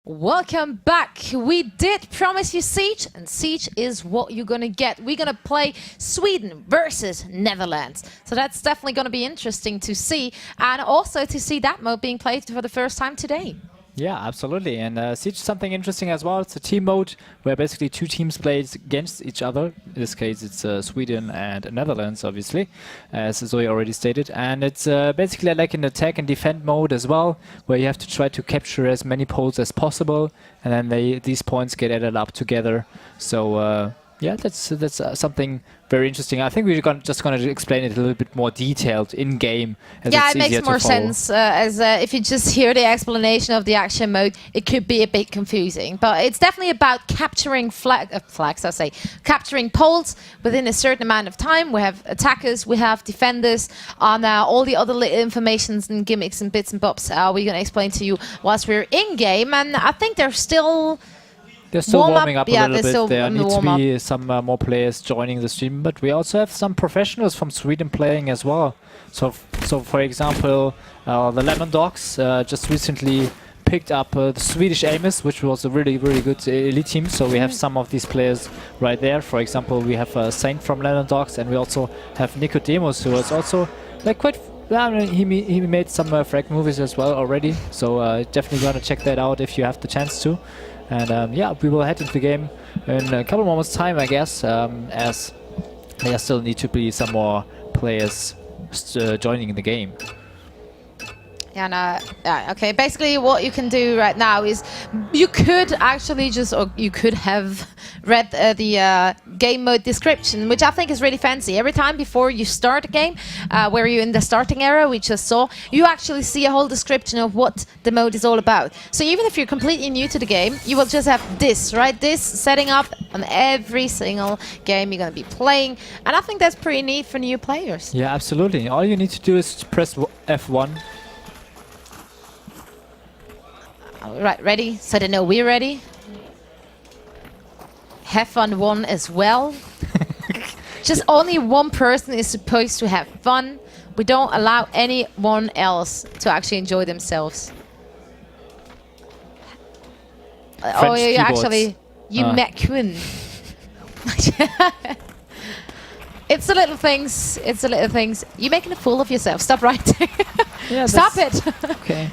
Welcome back. We did promise you Siege, and Siege is what you're gonna get. We're gonna play Sweden versus Netherlands. So that's definitely gonna be interesting to see, and also to see that mode being played for the first time today. Yeah, absolutely. And Siege is something interesting as well. It's a team mode where basically two teams play against each other. In this case, it's Sweden and Netherlands, obviously, as Zoe already stated. And it's basically like an attack and defend mode as well, where you have to try to capture as many poles as possible, and then these points get added up together. So yeah, that's something very interesting. I think we're just going to explain it a little bit more detailed in game. Yeah, it makes more sense as if you just hear the explanation of the action mode, it could be a bit confusing. But it's definitely about capturing flags. I say capturing poles within a certain amount of time. We have attackers, we have defenders, and all the other little informations and gimmicks and bits and bobs we're going to explain to you whilst we're in game. And I think they're still warming up a little bit. There need to be some more players joining the stream, but we also have some professionals from Sweden playing as well. So for example, the Lemon Dogs just recently picked up the Swedish Amos, which was a really good elite team. So we have some of these players right there. For example, we have Saint from Lemon Dogs, and we also have Nicodemus, who is also like quite. I mean, he made some frag movies as well already. So definitely gonna check that out if you have the chance to. And yeah, we will head into the game in a couple moments' time, I guess, as there still need to be some more players joining the game. And okay, basically what you can do right now is you could actually you could have read the game mode description, which I think is really fancy. Every time before you start a game, where you're in the starting area, we just saw, you actually see a whole description of what the mode is all about. So even if you're completely new to the game, you will just have this, right? This setting up on every single game you're going to be playing. And I think that's pretty neat for new players. Yeah, absolutely. All you need to do is press F1. Right, ready? So they know we're ready. Have fun one as well. Just only one person is supposed to have fun. We don't allow anyone else to actually enjoy themselves. Oh, you actually, you met Quinn. It's the little things. It's the little things. You're making a fool of yourself. Stop right there. Yeah, stop it. Okay.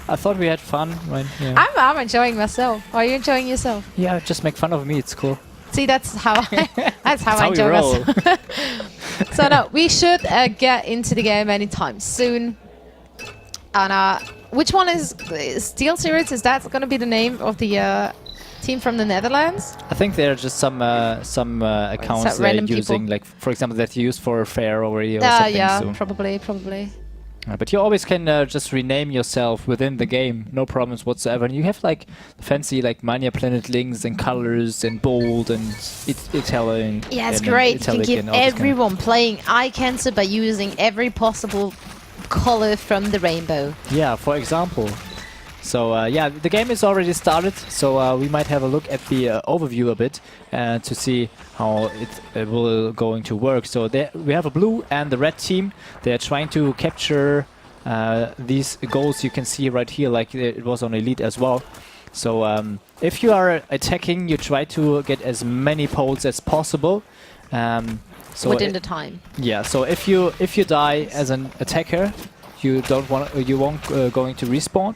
I thought we had fun, right? Yeah. I'm enjoying myself. Are you enjoying yourself? Yeah, just make fun of me. It's cool. See, that's how I enjoy myself. So no, we should get into the game anytime soon. And which one is Steel Series? Is that going to be the name of the team from the Netherlands? I think there are just some accounts they're using, like for example that you use for a fair already or something. Yeah, so. probably. But you always can just rename yourself within the game, no problems whatsoever. And you have like fancy like Mania Planet links and colors and bold and Italian. Yeah, it's great. You can give everyone playing eye cancer by using every possible color from the rainbow. Yeah, for example. So yeah, the game is already started, so we might have a look at the overview a bit to see how it will going to work. So there we have a blue and the red team. They're trying to capture these goals you can see right here, like it was on Elite as well. So if you are attacking, you try to get as many poles as possible. So within the time. Yeah. So if you die as an attacker, you won't going to respawn.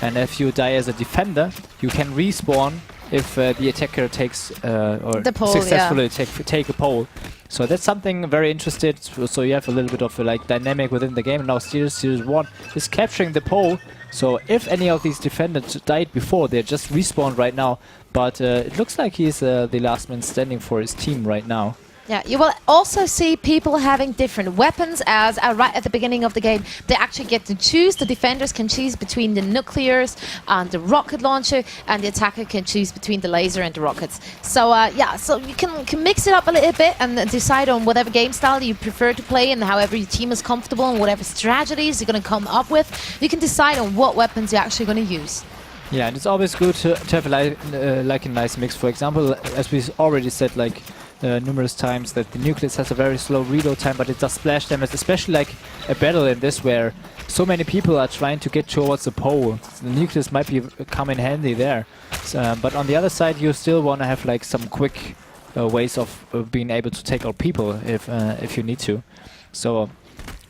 And if you die as a defender, you can respawn if the attacker takes or the pole, successfully take a pole. So that's something very interesting. So you have a little bit of like dynamic within the game. And now Series 1 is capturing the pole. So if any of these defenders died before, they're just respawned right now. But it looks like he's the last man standing for his team right now. Yeah, you will also see people having different weapons as right at the beginning of the game they actually get to choose. The defenders can choose between the nuclears and the rocket launcher, and the attacker can choose between the laser and the rockets. So yeah, so you can mix it up a little bit and decide on whatever game style you prefer to play and however your team is comfortable and whatever strategies you're going to come up with. You can decide on what weapons you're actually going to use. Yeah, and it's always good to have like a nice mix. For example, as we already said, like numerous times that the Nucleus has a very slow reload time, but it does splash damage, especially like a battle in this where so many people are trying to get towards the pole. So the Nucleus might come in handy there. But on the other side, you still want to have like some quick ways of being able to take out people if you need to. So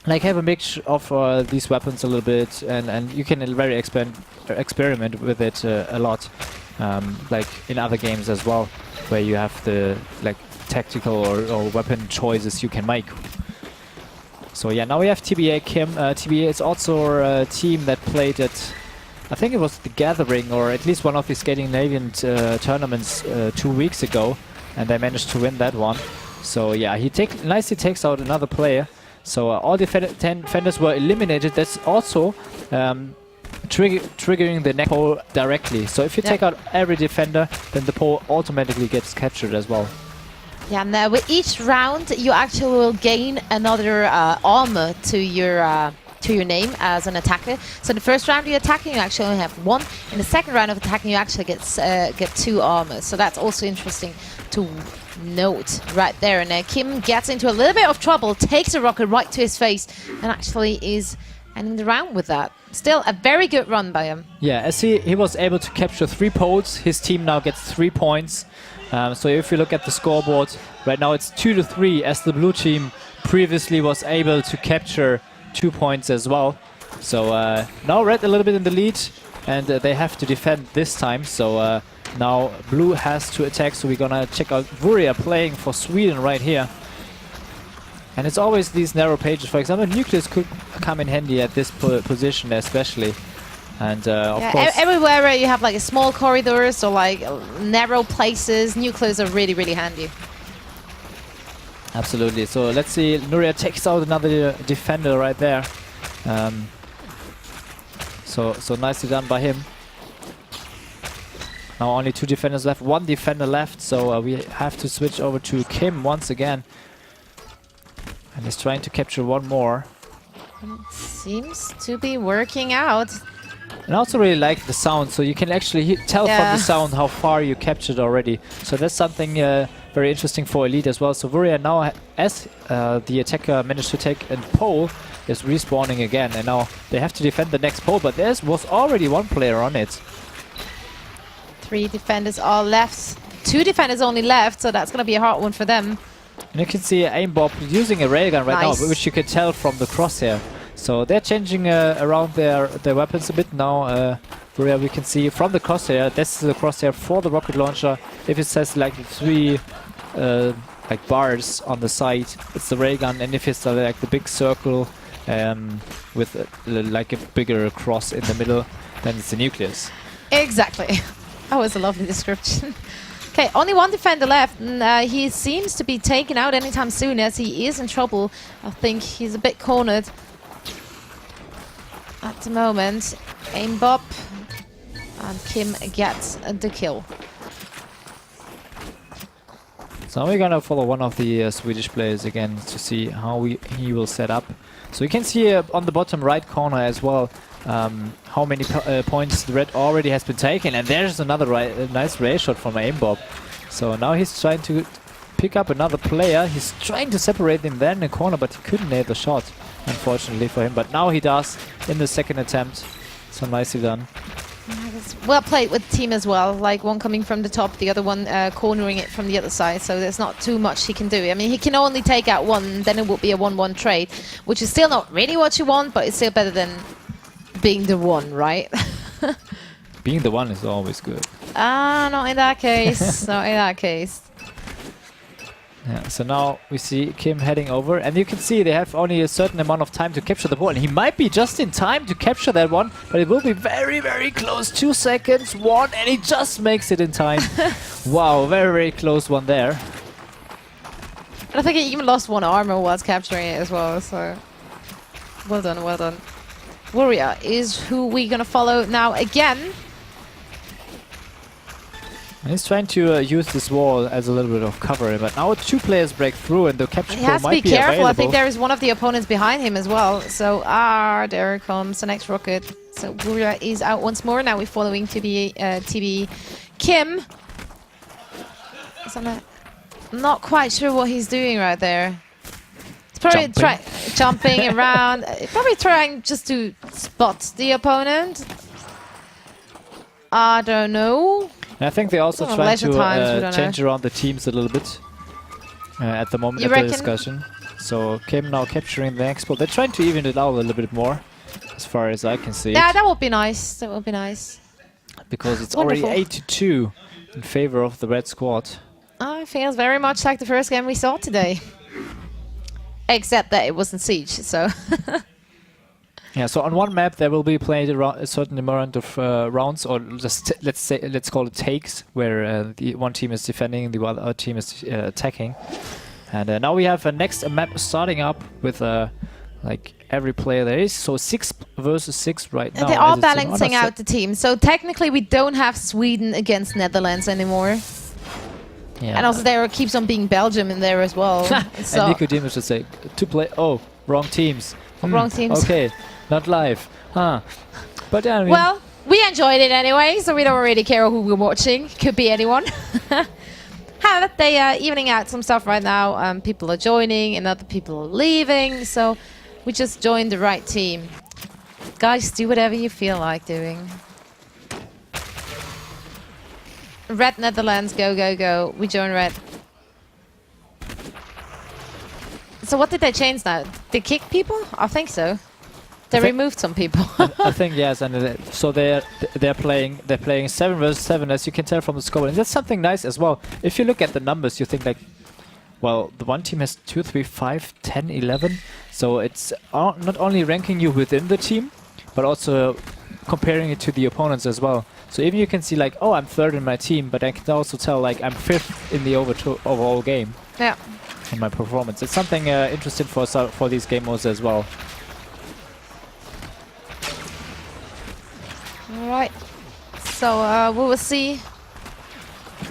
like have a mix of these weapons a little bit, and you can very experiment with it a lot, like in other games as well, where you have the like tactical or weapon choices you can make. So yeah, now we have TBA Kim. TBA is also a team that played at, I think it was the Gathering, or at least one of the Scandinavian tournaments 2 weeks ago, and they managed to win that one. So yeah, he nicely takes out another player. So all the 10 defenders were eliminated. That's also triggering the next pole directly. So if you take out every defender, then the pole automatically gets captured as well. Yeah, and with each round, you actually will gain another armor to your name as an attacker. So the first round you're attacking, you actually only have 1. In the second round of attacking, you actually get 2 armors. So that's also interesting to note right there. And Kim gets into a little bit of trouble, takes a rocket right to his face, and actually is ending the round with that. Still a very good run by him. Yeah, as he was able to capture 3 poles, his team now gets 3 points. So if you look at the scoreboard, right now it's 2-3, as the blue team previously was able to capture 2 points as well. So now red a little bit in the lead, and they have to defend this time. So now blue has to attack, so we're gonna check out Vuria playing for Sweden right here. And it's always these narrow pages. For example, Nucleus could come in handy at this position especially. And of course, everywhere where you have like a small corridors or like narrow places, Nucleus are really, really handy. Absolutely. So let's see, Nuria takes out another defender right there. So nicely done by him. Now only 2 defenders left, 1 defender left, so we have to switch over to Kim once again. And he's trying to capture 1 more. It seems to be working out. And I also really like the sound, so you can actually tell from the sound how far you captured already. So that's something very interesting for Elite as well. So Vuria now, as the attacker managed to take a pole, is respawning again. And now they have to defend the next pole, but there was already 1 player on it. 3 defenders are left. 2 defenders only left, so that's going to be a hard one for them. And you can see Aimbot using a railgun right now, which you can tell from the crosshair. So they're changing around their weapons a bit now. Where we can see from the crosshair, this is the crosshair for the rocket launcher. If it says like 3 like bars on the side, it's the railgun, and if it's like the big circle with like a bigger cross in the middle, then it's the Nucleus. Exactly. That was a lovely description. Okay, only 1 defender left, and he seems to be taken out anytime soon, as he is in trouble. I think he's a bit cornered at the moment. Aimbop, and Kim gets the kill. So we're gonna follow one of the Swedish players again to see how he will set up. So you can see on the bottom right corner as well how many points the red already has been taken, and there's another nice ray shot from Aimbop. So now he's trying to pick up another player. He's trying to separate him there in the corner, but he couldn't nail the shot, unfortunately for him. But now he does in the second attempt. So nicely done. Well played with the team as well, like one coming from the top, the other one cornering it from the other side, so there's not too much he can do. I mean, he can only take out 1, then it would be a 1-1 trade, which is still not really what you want, but it's still better than being the 1, right? Being the 1 is always good. Not in that case. Not in that case. Yeah, so now we see Kim heading over, and you can see they have only a certain amount of time to capture the ball, and he might be just in time to capture that one, but it will be very, very close. 2 seconds, 1, and he just makes it in time. Wow, very, very close one there. And I think he even lost 1 armor whilst capturing it as well, so well done, well done. Warrior is who we're gonna follow now again. He's trying to use this wall as a little bit of cover, but now 2 players break through and the capture he has might to be careful. Available. I think there is one of the opponents behind him as well. So, there comes the next rocket. So, Warrior is out once more. Now we're following TB Kim. Not quite sure what he's doing right there. He's probably jumping around. Probably trying just to spot the opponent. I don't know. I think they also try to change around the teams a little bit at the moment of the discussion. So Kim now capturing the next ball. They're trying to even it out a little bit more, as far as I can see. Yeah, that would be nice. That would be nice. Because it's already 8-2 in favor of the red squad. Oh, it feels very much like the first game we saw today. Except that it wasn't Siege, so... Yeah, so on one map there will be played a certain amount of rounds, or just let's call it takes, where the one team is defending, the other team is attacking. And now we have a next map starting up with like every player there is. So 6 versus 6 right now. They are balancing out the team. So technically we don't have Sweden against Netherlands anymore. Yeah. And also there keeps on being Belgium in there as well. So and Nicodemus should say to play. Oh, wrong teams. Wrong teams. Okay, not live. Huh. But I mean, well, we enjoyed it anyway, so we don't really care who we're watching. Could be anyone. However, they are evening out some stuff right now. People are joining and other people are leaving, so we just joined the right team. Guys, do whatever you feel like doing. Red Netherlands, go, go, go. We join red. So what did they change now? They kick people? I think so. They removed some people. I think yes, and so they're playing 7 versus 7, as you can tell from the score, and that's something nice as well. If you look at the numbers, you think like, well, the one team has 2, 3, 5, 10, 11. So it's not only ranking you within the team, but also comparing it to the opponents as well. So even you can see like, oh, I'm 3rd in my team, but I can also tell like I'm 5th in the overall game. Yeah. In my performance, it's something interesting for these game modes as well. Alright, so we will see.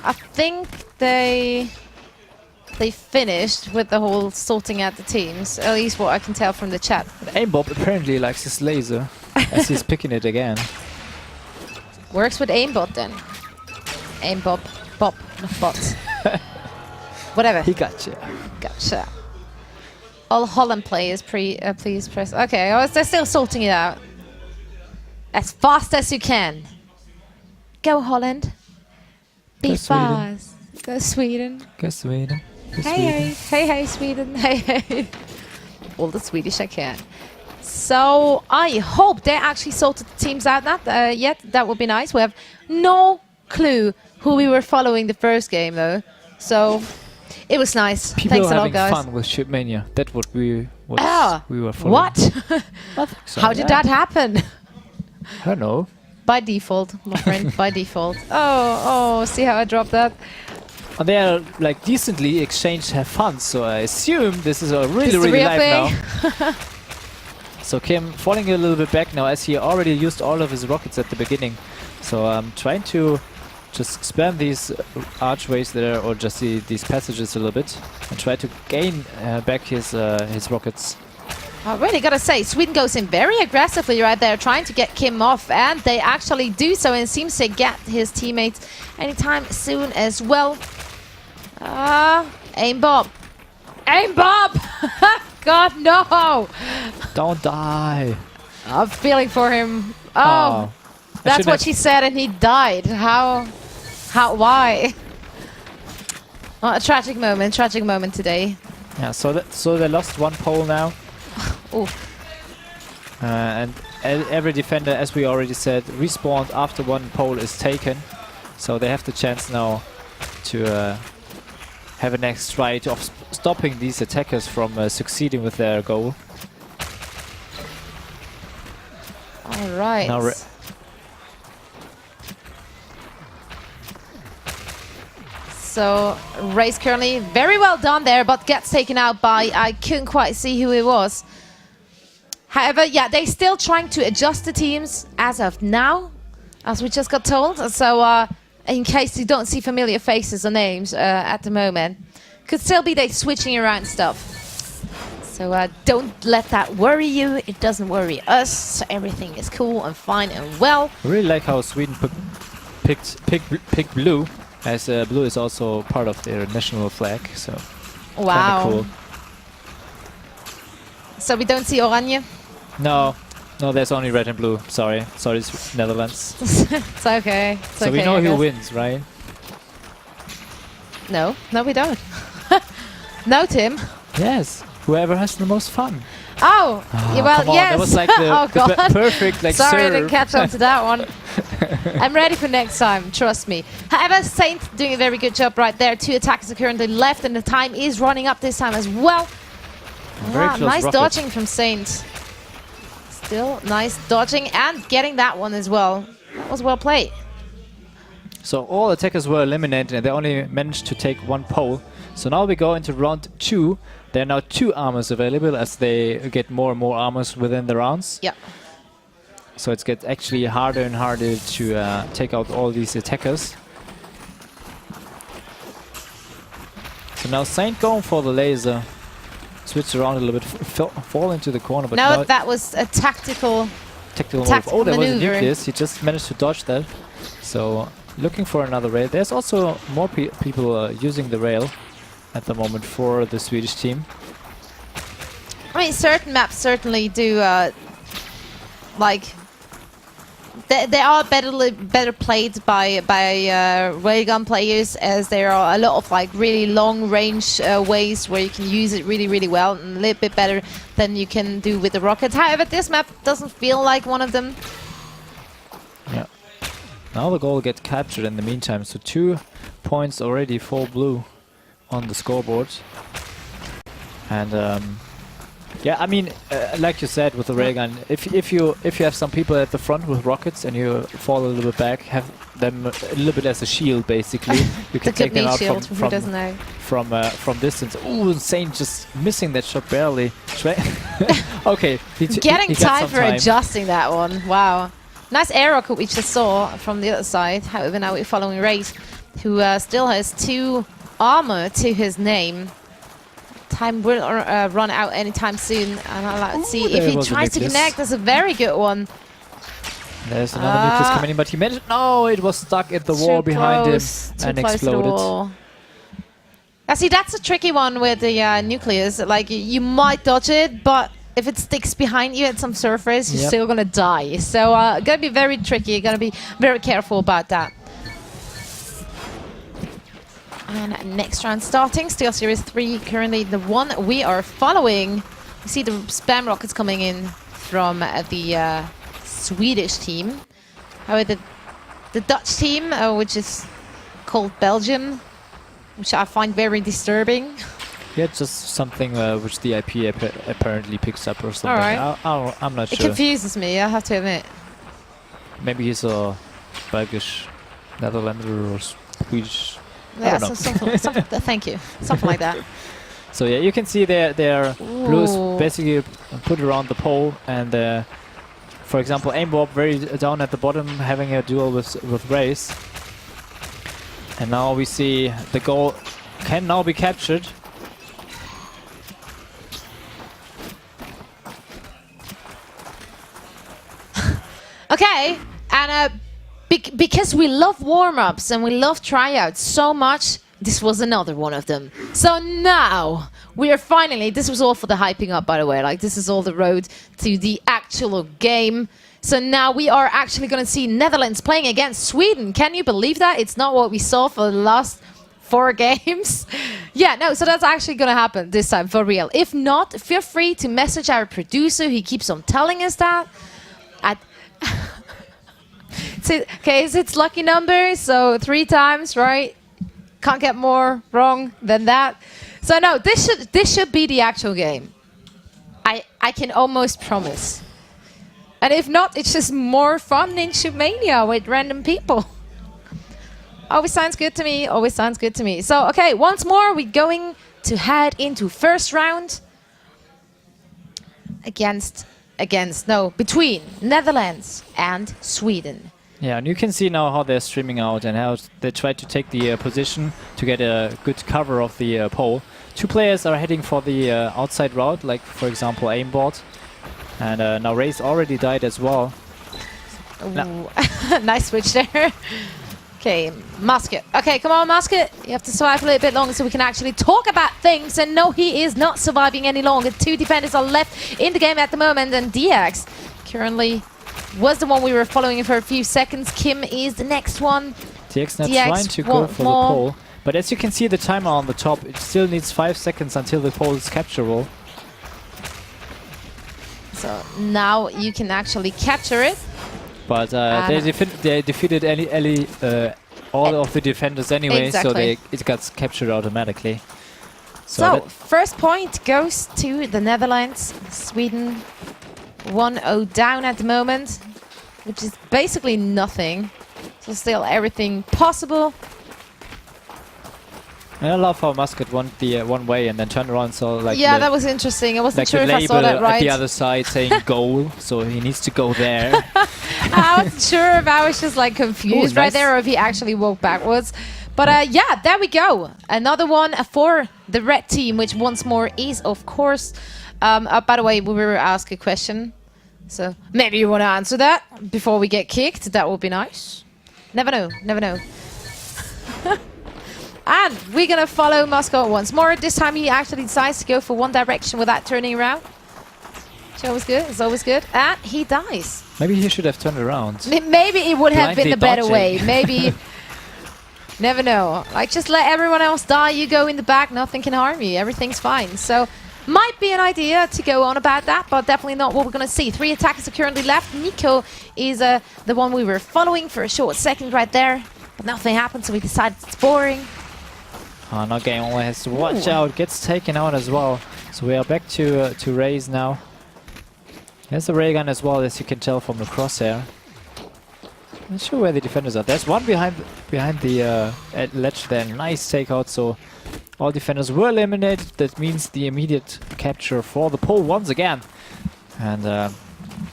I think they finished with the whole sorting out the teams, at least what I can tell from the chat. Aimbot apparently likes his laser, as he's picking it again. Works with aimbot then. Aimbot, bop, not bots. Whatever. He gotcha. Gotcha. All Holland players, please press. Okay, oh, they're still sorting it out. As fast as you can. Go Holland. Be fast. Go Sweden. Go Sweden. Go hey, hey, hey, hey, Sweden. Hey, hey. All the Swedish I can. So I hope they actually sorted the teams out yet. That would be nice. We have no clue who we were following the first game though. So it was nice. People Thanks a lot, having guys. fun with ShootMania. That's what we were following. What? So, how did that happen? I don't know. By default, my friend. By default. Oh, see how I dropped that? And they are like decently exchanged, have fun. So I assume this is a really live now. So Kim falling a little bit back now, as he already used all of his rockets at the beginning. So I'm trying to just spam these archways there, or just these passages a little bit, and try to gain back his rockets. I really gotta say, Sweden goes in very aggressively right there, trying to get Kim off, and they actually do so, and seems to get his teammates anytime soon as well. Aim Bob. Aim Bob! God, no! Don't die. I'm feeling for him. Oh, that's what she said, and he died. How, why? Oh, a tragic moment today. Yeah, so they lost one pole now. And every defender, as we already said, respawned after one pole is taken. So they have the chance now to have a next try of stopping these attackers from succeeding with their goal. All right. Now so race currently very well done there, but gets taken out by, I couldn't quite see who it was. However, yeah, they're still trying to adjust the teams as of now, as we just got told. So in case you don't see familiar faces or names at the moment, could still be they switching around stuff. So don't let that worry you. It doesn't worry us. So everything is cool and fine and well. I really like how Sweden picked blue. as blue is also part of their national flag, so wow. Cool. So we don't see Oranje? No, there's only red and blue. Sorry, Netherlands. It's okay. It's so okay, we know who wins, right? No, we don't. No, Tim. Yes, whoever has the most fun. Oh, well, come on, yes. that was like the perfect like Sorry, I serve. didn't catch on to that one. I'm ready for next time, trust me. However, Saint doing a very good job right there. 2 attackers are currently left, and the time is running up this time as well. Nice dodging from Saint. Still nice dodging and getting that one as well. That was well played. So all attackers were eliminated, and they only managed to take 1 pole. So now we go into round 2. There are now 2 armors available as they get more and more armors within the rounds. Yeah. So it gets actually harder and harder to take out all these attackers. So now Saint going for the laser. Switch around a little bit, fall into the corner. But no, that was a tactical move. Oh, there was a maneuver. nucleus. He just managed to dodge that. So looking for another rail. There's also more people using the rail at the moment for the Swedish team. I mean, certain maps certainly do, like, they are better played by railgun players, as there are a lot of like really long range ways where you can use it really well, and a little bit better than you can do with the rockets. However, this map doesn't feel like one of them. Yeah. Now the goal gets captured in the meantime, so 2 points already for blue on the scoreboard. And yeah, I mean, like you said with the railgun, if you have some people at the front with rockets and you fall a little bit back, have them a little bit as a shield, basically. You can take them out from distance. Ooh, Saint just missing that shot barely. Okay, getting time for adjusting that one. Wow, nice air rocket we just saw from the other side. However, now we're following Race, who still has 2 armor to his name. Time will run out anytime soon, and let's see if he tries to connect. That's a very good one. There's another nucleus coming in, but he managed. No, it was stuck at the wall behind him and exploded. See, that's a tricky one with the nucleus. Like, you might dodge it, but if it sticks behind you at some surface, you're still gonna die. So, gonna be very tricky. You're gonna be very careful about that. And next round starting, still Series 3, currently the one we are following. You see the spam rockets coming in from the Swedish team. However, the Dutch team, which is called Belgium, which I find very disturbing. Yeah, just something which the IP apparently picks up or something. Right. I'm not sure. It confuses me, I have to admit. Maybe he's a Belgish, Netherlander or Swedish. Yeah, thank you. Something like that. So yeah, you can see their blues basically put around the pole, and for example, Aimbot very down at the bottom, having a duel with Race. And now we see the goal can now be captured. Okay, and because we love warm-ups and we love tryouts so much, this was another one of them. So now we are finally, this was all for the hyping up, by the way, like this is all the road to the actual game. So now we are actually going to see Netherlands playing against Sweden. Can you believe that? It's not what we saw for the last 4 games. Yeah, no, so that's actually going to happen this time, for real. If not, feel free to message our producer. He keeps on telling us that. Okay, it's lucky number, so 3 times, right? Can't get more wrong than that. So no, this should be the actual game. I can almost promise. And if not, it's just more fun in ShootMania with random people. Always sounds good to me. Always sounds good to me. So okay, once more, we're going to head into first round between Netherlands and Sweden. Yeah, and you can see now how they're streaming out and how they try to take the position to get a good cover of the pole. 2 players are heading for the outside route, like for example Aimbot. And now Race already died as well. Nice switch there. Okay, Musket. Okay, come on, Musket. You have to survive a little bit longer so we can actually talk about things. And no, he is not surviving any longer. 2 defenders are left in the game at the moment. And DX currently was the one we were following for a few seconds. Kim is the next one. DX now trying to go for the pole. But as you can see, the timer on the top, it still needs 5 seconds until the pole is capturable. So now you can actually capture it. But they defeated all of the defenders anyway, exactly. So it got captured automatically. So first point goes to the Netherlands. Sweden 1-0 down at the moment, which is basically nothing. So still everything possible. And I love how Musket went the one way and then turned around. So like that was interesting. I wasn't sure if I saw that right. At the other side saying goal, so he needs to go there. I wasn't sure if I was just like confused right there or if he actually walked backwards. But yeah, there we go. Another one for the red team, which once more is of course. By the way, we were asked a question, so maybe you want to answer that before we get kicked. That would be nice. Never know. Never know. And we're going to follow Moscow once more. This time he actually decides to go for one direction without turning around. It's always good. It's always good. And he dies. Maybe he should have turned around. Maybe it would have been the better way. Maybe. Never know. Like, just let everyone else die. You go in the back. Nothing can harm you. Everything's fine. So, might be an idea to go on about that, but definitely not what we're going to see. 3 attackers are currently left. Nico is the one we were following for a short second right there. But nothing happened, so we decided it's boring. Oh, now Game only has to watch out. Gets taken out as well. So we are back to Raze now. There's a ray gun as well, as you can tell from the crosshair. Not sure where the defenders are. There's one behind the ledge there. Nice takeout. So all defenders were eliminated. That means the immediate capture for the pole once again. And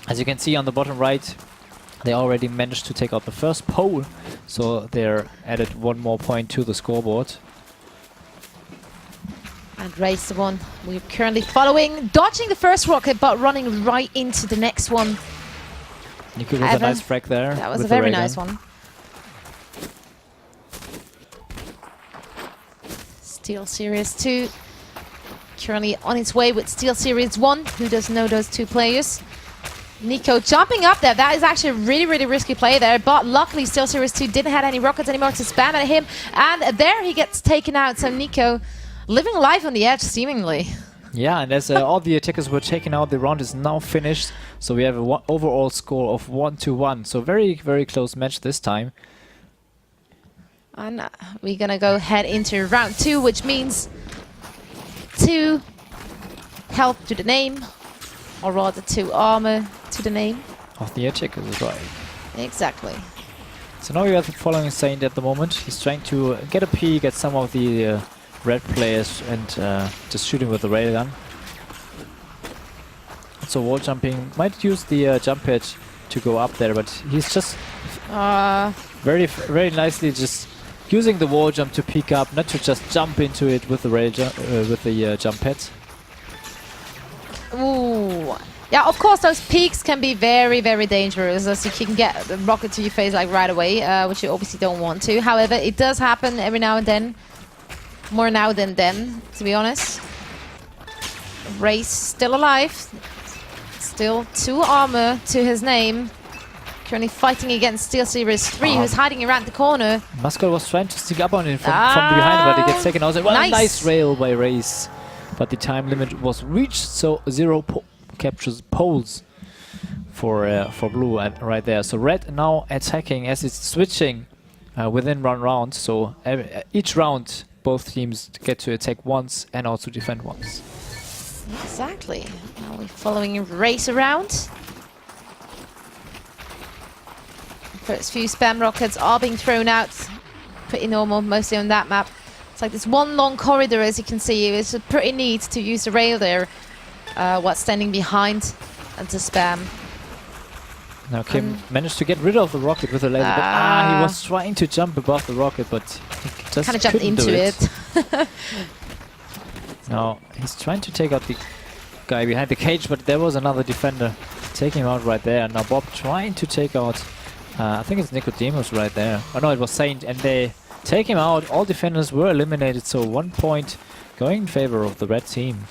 as you can see on the bottom right, they already managed to take out the first pole. So they're added 1 more point to the scoreboard. And Race the one we're currently following, dodging the first rocket, but running right into the next one. Nico with a nice frag there. That was a very nice one. Steel Series 2 currently on its way with Steel Series 1. Who doesn't know those 2 players? Nico jumping up there. That is actually a really, really risky play there. But luckily, Steel Series 2 didn't have any rockets anymore to spam at him. And there he gets taken out. So Nico living life on the edge, seemingly. Yeah, and as all the attackers were taken out, the round is now finished. So we have an overall score of 1-1. So very, very close match this time. And we're going to go head into round 2, which means 2 health to the name. Or rather 2 armor to the name. Of the attackers, right. Exactly. So now we are following Saint at the moment. He's trying to get a peek at some of the red players and just shooting with the railgun. So wall jumping, might use the jump pad to go up there, but he's just very nicely just using the wall jump to peek up, not to just jump into it with the rail jump pad. Ooh. Yeah, of course those peaks can be very, very dangerous, as you can get the rocket to your face like right away, which you obviously don't want to. However, it does happen every now and then. More now than then, to be honest. Race still alive. Still 2 armor to his name. Currently fighting against Steel Series 3, who's hiding around the corner. Muscle was trying to sneak up on him from behind, but he gets taken out. Well, nice rail by Race. But the time limit was reached, so 0 captures poles for blue right there. So red now attacking as it's switching within 1 round. So each round, both teams get to attack once and also defend once. Exactly. Now we're following a race around. First few spam rockets are being thrown out. Pretty normal, mostly on that map. It's like this one long corridor, as you can see. It's pretty neat to use the rail there while standing behind and to spam. Now Kim managed to get rid of the rocket with a laser, but he was trying to jump above the rocket, but he just kind of jumped into it. Now he's trying to take out the guy behind the cage, but there was another defender taking him out right there. And now Bob trying to take out I think it's Nicodemus right there. Oh no, it was Saint, and they take him out. All defenders were eliminated, so 1 point going in favor of the red team.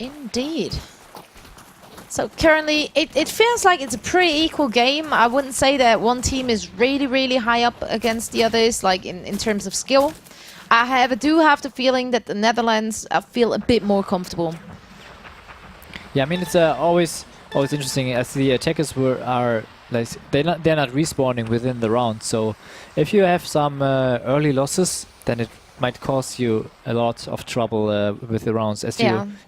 Indeed. So currently, it feels like it's a pretty equal game. I wouldn't say that one team is really, really high up against the others, like in terms of skill. I do have the feeling that the Netherlands feel a bit more comfortable. Yeah, I mean it's always interesting as the attackers are like they're not respawning within the round. So if you have some early losses, then it might cause you a lot of trouble with the rounds, as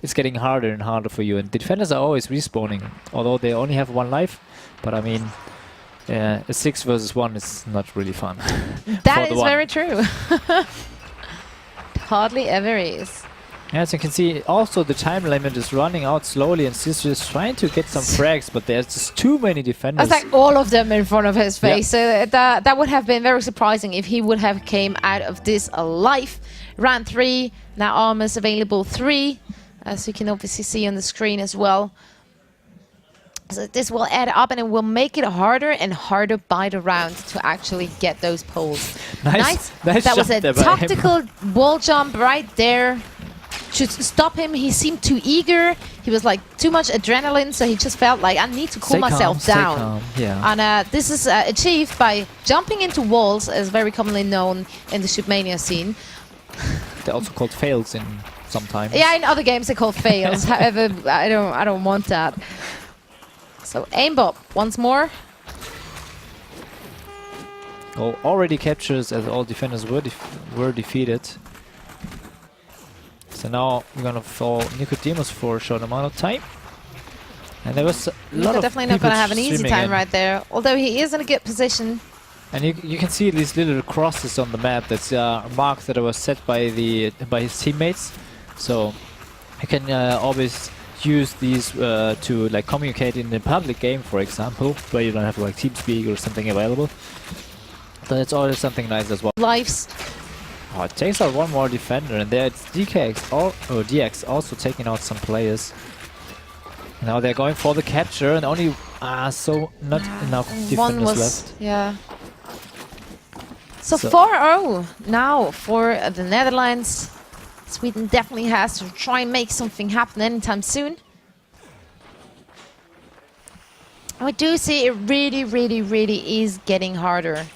it's getting harder and harder for you. And defenders are always respawning, although they only have 1 life. But I mean, a 6 versus 1 is not really fun. That is very true. Hardly ever is. As you can see, also the time limit is running out slowly, and Sister is trying to get some frags, but there's just too many defenders. It's like all of them in front of his face. So that would have been very surprising if he would have came out of this alive. Round 3, now armors available 3, as you can obviously see on the screen as well. So this will add up, and it will make it harder and harder by the round to actually get those poles. Nice. That was a tactical wall jump right there. Should stop him. He seemed too eager. He was like too much adrenaline, so he just felt like I need to cool myself down. Yeah. And this is achieved by jumping into walls, as very commonly known in the ShootMania scene. They're also called fails in sometimes. Yeah, in other games they're called fails. However, I don't want that. So aimbot once more. Oh, already captures as all defenders were defeated. So now we're gonna fall Nicodemus for a short amount of time. And there was a lot of definitely not gonna have an easy time right there. Although he is in a good position. And you can see these little crosses on the map. That's marks that were set by his teammates. So you can always use these to like communicate in a public game, for example, where you don't have like TeamSpeak or something available. So it's always something nice as well. Lives. Oh, it takes out 1 more defender, and there it's DX also taking out some players. Now they're going for the capture, and only so not enough defenders left. Yeah. So 4-0 now for the Netherlands. Sweden definitely has to try and make something happen anytime soon. We do see it really, really, really is getting harder.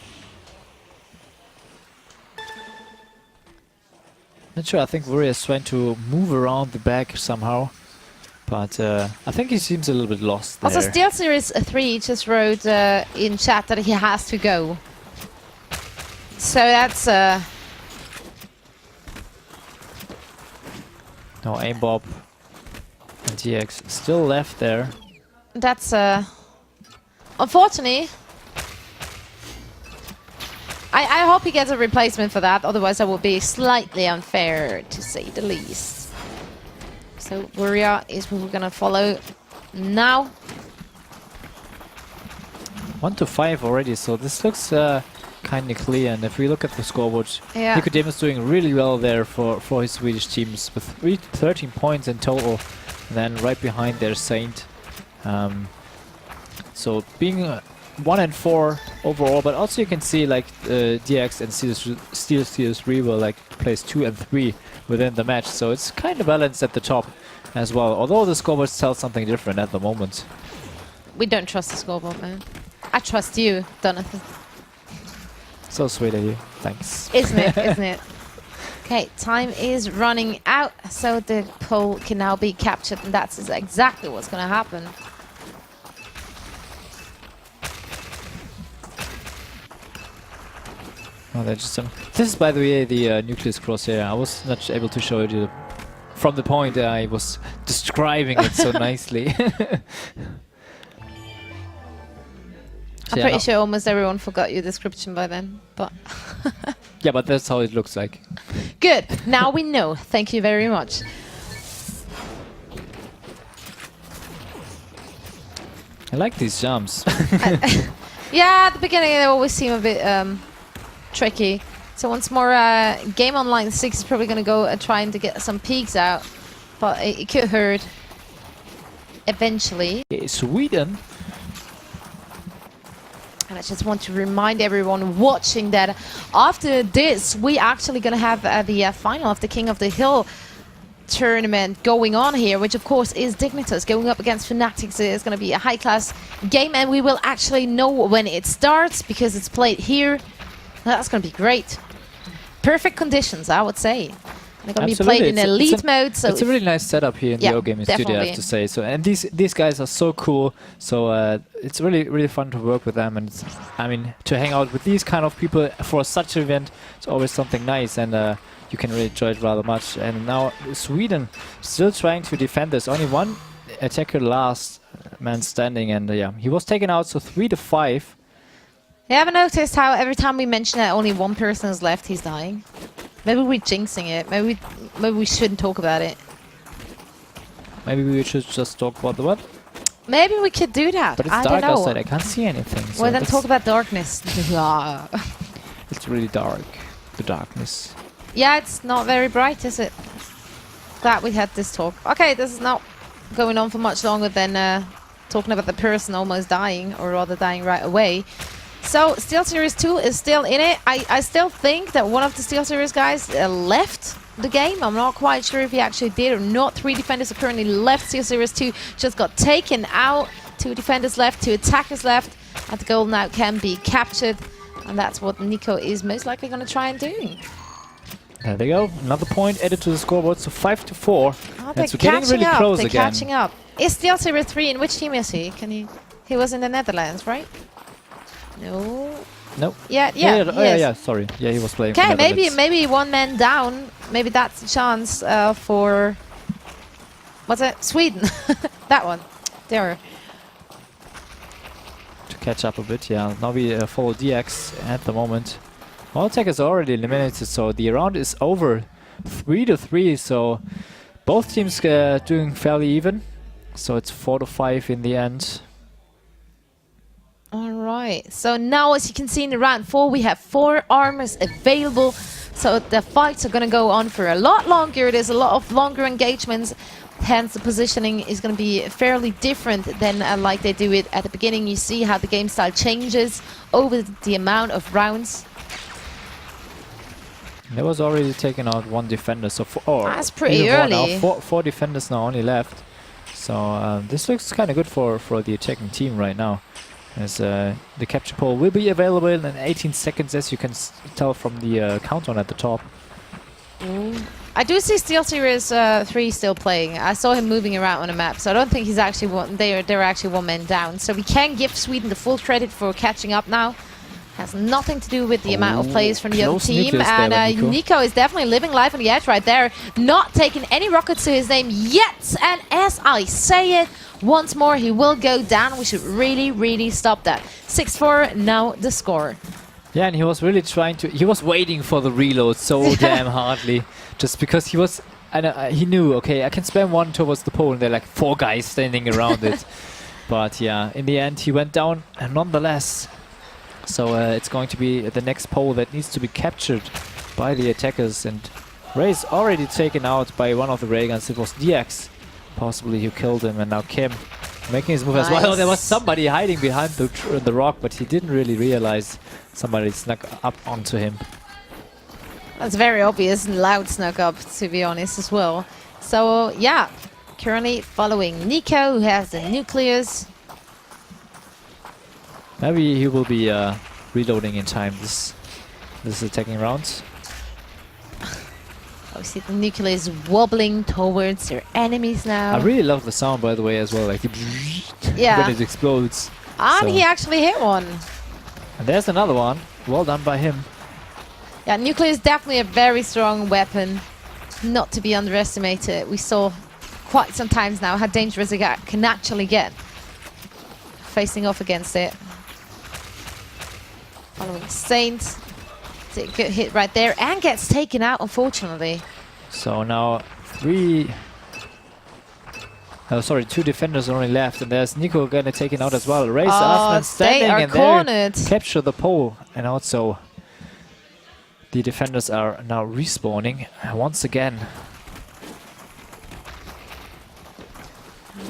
Not sure, I think Wuri is trying to move around the back somehow. But I think he seems a little bit lost there. Also, Steel Series 3 just wrote in chat that he has to go. So that's... No, Aimbob and TX still left there. That's... unfortunately... I hope he gets a replacement for that, otherwise that would be slightly unfair, to say the least. So Wuria is who we're gonna follow now. 1 to 5 already, so this looks kind of clear. And if we look at the scoreboard, Nicodemus doing really well there for his Swedish teams with 13 points in total. And then right behind there's Saint. So being 1 and 4 overall, but also you can see like DX and Steel Series 3 were like placed 2 and 3 within the match, so it's kind of balanced at the top as well, although the scoreboard tells something different at the moment. We don't trust the scoreboard, man. I trust you, Jonathan. So sweet of you. Thanks. Isn't it? Isn't it? Okay, time is running out, so the pole can now be captured, and that's exactly what's going to happen. Oh, they're just this is, by the way, the nucleus crosshair. I was not able to show it from the point I was describing it so nicely. I'm pretty sure almost everyone forgot your description by then, but... Yeah, but that's how it looks like. Good. Now we know. Thank you very much. I like these jumps. Yeah, at the beginning they always seem a bit tricky. So once more, Game Online 6 is probably going to go trying to get some peaks out, but it could hurt eventually. Sweden. And I just want to remind everyone watching that after this, we actually going to have the final of the King of the Hill tournament going on here, which of course is Dignitas going up against Fanatics. It's going to be a high-class game, and we will actually know when it starts because it's played here. That's going to be great. Perfect conditions, I would say. They're going to be played in elite mode. So it's a really nice setup here in the O-Gaming studio, I have to say. So, and these guys are so cool. So it's really fun to work with them, and I mean, to hang out with these kind of people for such an event, it's always something nice, and you can really enjoy it rather much. And now Sweden still trying to defend this. Only one attacker, last man standing, and yeah, he was taken out. So 3-5. You ever noticed how every time we mention that only one person is left, he's dying? Maybe we're jinxing it. Maybe we shouldn't talk about it. Maybe we should just talk about the what? Maybe we could do that. But it's dark outside. I can't see anything. So well, then talk about darkness. It's really dark. The darkness. Yeah, it's not very bright, is it? Glad we had this talk. Okay, this is not going on for much longer than talking about the person almost dying, or rather dying right away. So Steel Series 2 is still in it. I still think that one of the Steel Series guys left the game. I'm not quite sure if he actually did or not. 3 defenders are currently left. Steel Series 2 just got taken out. 2 defenders left, 2 attackers left. And the goal now can be captured. And that's what Nico is most likely going to try and do. There they go. Another point added to the scoreboard. So 5-4. Oh, they're getting really close again. They're catching up. Is Steel Series 3 in which team is he? He was in the Netherlands, right? No. Nope. Yeah. Sorry. Yeah, he was playing. Okay, maybe one man down. Maybe that's a chance for what's it? Sweden. That one. There. To catch up a bit. Yeah. Now we follow DX at the moment. All tech is already eliminated, so the round is over. 3-3. So both teams doing fairly even. So it's 4-5 in the end. Alright, so now as you can see in the round 4, we have 4 armors available. So the fights are going to go on for a lot longer. There's a lot of longer engagements. Hence the positioning is going to be fairly different than like they do it at the beginning. You see how the game style changes over the amount of rounds. There was already taken out 1 defender. So that's pretty early. 4 defenders now only left. So this looks kind of good for the attacking team right now. As the capture pole will be available in 18 seconds, as you can tell from the countdown at the top. I do see Steel Series 3 still playing. I saw him moving around on the map, so I don't think he's actually they're actually 1 man down. So we can give Sweden the full credit for catching up now. Has nothing to do with the amount of players from the other team. And Nico is definitely living life on the edge right there. Not taking any rockets to his name yet. And as I say it, once more he will go down. We should really stop that. 6-4 now the score. Yeah, and he was really trying to... He was waiting for the reload so damn hardly. Just because he was... he knew, okay, I can spam 1 towards the pole, and there are like 4 guys standing around it. But yeah, in the end he went down nonetheless. So it's going to be the next pole that needs to be captured by the attackers. And Ray's already taken out by one of the ray guns. It was DX, possibly, who killed him. And now Kim making his move as well. There was somebody hiding behind the rock, but he didn't really realize somebody snuck up onto him. That's very obvious and loud snuck up, to be honest, as well. So yeah, currently following Nico, who has the nucleus. Maybe he will be reloading in time this attacking round. Obviously the nucleus is wobbling towards their enemies now. I really love the sound, by the way, as well, like yeah, when it explodes. And he actually hit one. And there's another one. Well done by him. Yeah, nuclear is definitely a very strong weapon, not to be underestimated. We saw quite some times now how dangerous it can actually get facing off against it. Following Saint, it's a good hit right there, and gets taken out, unfortunately. So now 2 defenders only left, and there's Nico gonna taken out as well. Ray's Asman standing and cornered. Capture the pole, and also the defenders are now respawning once again.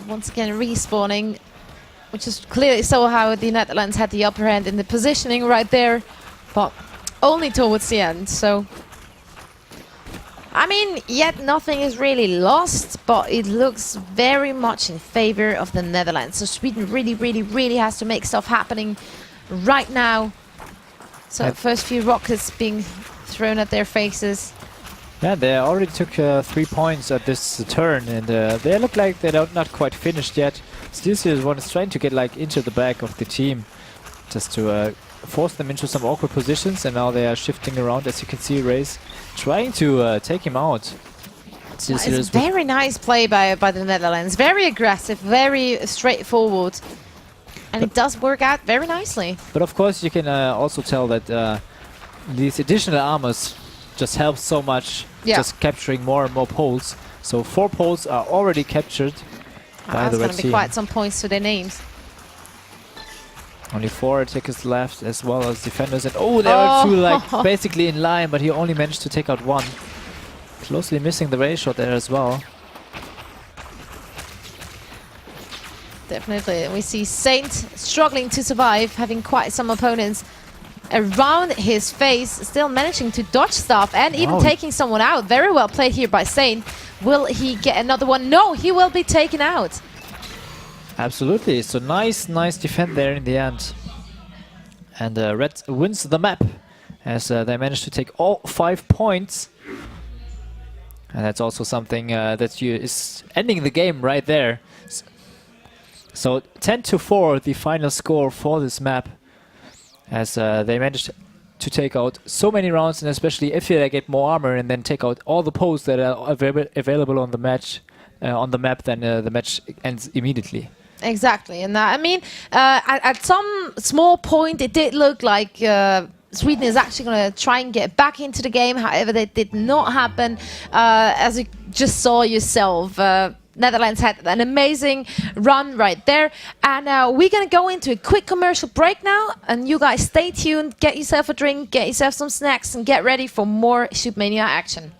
Once again respawning. which is clearly so how the Netherlands had the upper hand in the positioning right there, but only towards the end. So, I mean, yet nothing is really lost, but it looks very much in favor of the Netherlands. So Sweden really has to make stuff happening right now. So first few rockets being thrown at their faces. Yeah, they already took 3 points at this turn, and they look like they're not quite finished yet. SteelSeries is trying to get like into the back of the team, just to force them into some awkward positions, and now they are shifting around, as you can see. Race trying to take him out. It's very nice play by the Netherlands. Very aggressive, very straightforward. And it does work out very nicely. But of course you can also tell that these additional armors just help so much, just capturing more and more poles. So 4 poles are already captured by the red team. That's going to be quite some points to their names. Only 4 attackers left, as well as defenders. And oh, there are 2 like basically in line, but he only managed to take out 1. Closely missing the ray shot there as well. Definitely. We see Saint struggling to survive, having quite some opponents around his face, still managing to dodge stuff and even taking someone out. Very well played here by Saint. Will he get another one? No, he will be taken out. Absolutely. So nice defend there in the end. And Red wins the map as they managed to take all 5 points. And that's also something that is ending the game right there. So 10-4, the final score for this map, as they managed to take out so many rounds, and especially if they get more armor and then take out all the posts that are available on the match, on the map, then the match ends immediately. Exactly, and I mean, at some small point, it did look like Sweden is actually going to try and get back into the game. However, that did not happen, as you just saw yourself. Netherlands had an amazing run right there, and we're gonna go into a quick commercial break now, and you guys stay tuned, get yourself a drink, get yourself some snacks, and get ready for more ShootMania action.